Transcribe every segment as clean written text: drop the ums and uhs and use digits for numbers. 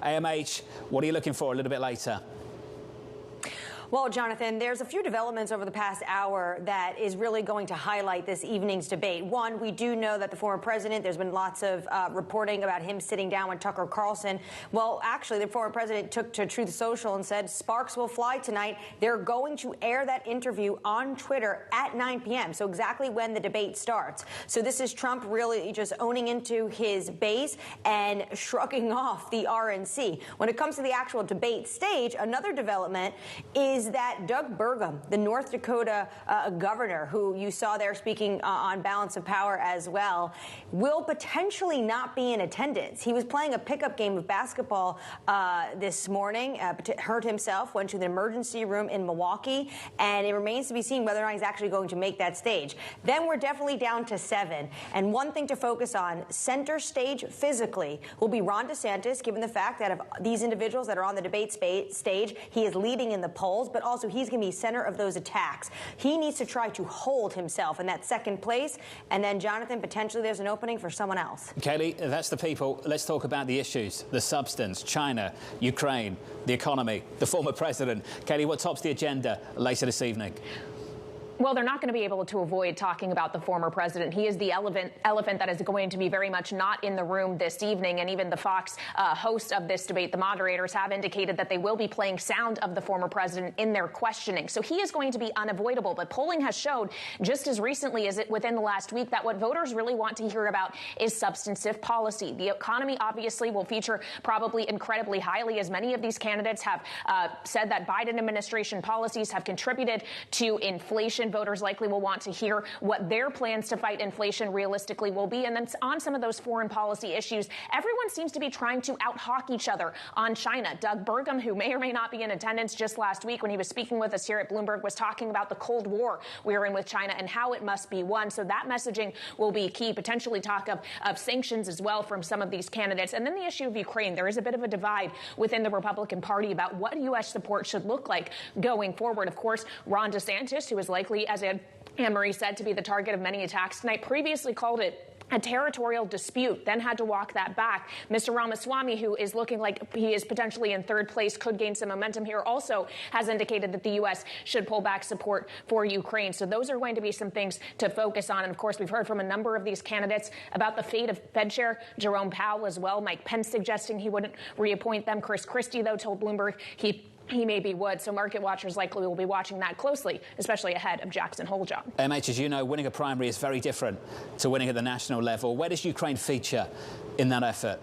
AMH, what are you looking for a little bit later? Well, Jonathan, there's a few developments over the past hour that is really going to highlight this evening's debate. One, we do know that the former president, there's been lots of reporting about him sitting down with Tucker Carlson. Well, actually, the former president took to Truth Social and said sparks will fly tonight. They're going to air that interview on Twitter at 9 p.m., so exactly when the debate starts. So this is Trump really just owning into his base and shrugging off the RNC. When it comes to the actual debate stage, another development is that Doug Burgum, the North Dakota governor, who you saw there speaking on balance of power as well, will potentially not be in attendance. He was playing a pickup game of basketball this morning, hurt himself, went to the emergency room in Milwaukee, and it remains to be seen whether or not he's actually going to make that stage. Then we're definitely down to 7. And one thing to focus on, center stage physically will be Ron DeSantis, given the fact that of these individuals that are on the debate stage, he is leading in the polls, but also he's going to be center of those attacks. He needs to try to hold himself in that second place. And then, Jonathan, potentially there's an opening for someone else. Kailey, that's the people. Let's talk about the issues, the substance, China, Ukraine, the economy, the former president. Kailey, what tops the agenda later this evening? Well, they're not going to be able to avoid talking about the former president. He is the elephant that is going to be very much not in the room this evening. And even the Fox host of this debate, the moderators, have indicated that they will be playing sound of the former president in their questioning. So he is going to be unavoidable. But polling has showed just as recently as within the last week that what voters really want to hear about is substantive policy. The economy obviously will feature probably incredibly highly, as many of these candidates have said that Biden administration policies have contributed to inflation. Voters likely will want to hear what their plans to fight inflation realistically will be. And then on some of those foreign policy issues, everyone seems to be trying to out-hawk each other on China. Doug Burgum, who may or may not be in attendance just last week when he was speaking with us here at Bloomberg, was talking about the Cold War we are in with China and how it must be won. So that messaging will be key. Potentially talk of sanctions as well from some of these candidates. And then the issue of Ukraine. There is a bit of a divide within the Republican Party about what U.S. support should look like going forward. Of course, Ron DeSantis, who is likely, as Annmarie said, to be the target of many attacks tonight, previously called it a territorial dispute, then had to walk that back. Mr. Ramaswamy, who is looking like he is potentially in third place, could gain some momentum here, also has indicated that the U.S. should pull back support for Ukraine. So those are going to be some things to focus on. And, of course, we've heard from a number of these candidates about the fate of Fed Chair Jerome Powell as well. Mike Pence suggesting he wouldn't reappoint them. Chris Christie, though, told Bloomberg he maybe would, so market watchers likely will be watching that closely, especially ahead of Jackson Hole, John. MH, as you know, winning a primary is very different to winning at the national level. Where does Ukraine feature in that effort?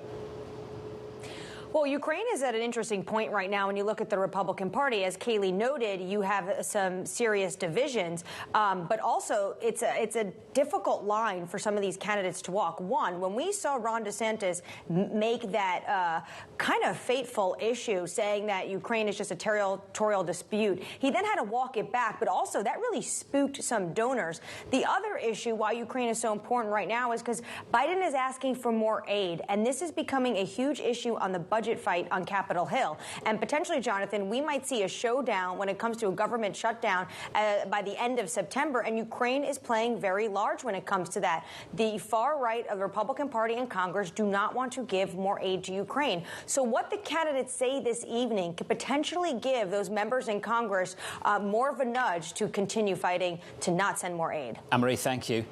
Well, Ukraine is at an interesting point right now when you look at the Republican Party. As Kailey noted, you have some serious divisions, but also it's a difficult line for some of these candidates to walk. One, when we saw Ron DeSantis make that kind of fateful issue, saying that Ukraine is just a territorial dispute, he then had to walk it back, but also that really spooked some donors. The other issue why Ukraine is so important right now is because Biden is asking for more aid, and this is becoming a huge issue on the budget fight on Capitol Hill. And potentially, Jonathan, we might see a showdown when it comes to a government shutdown by the end of September, and Ukraine is playing very large when it comes to that. The far right of the Republican Party in Congress do not want to give more aid to Ukraine. So what the candidates say this evening could potentially give those members in Congress more of a nudge to continue fighting to not send more aid. Annmarie, thank you.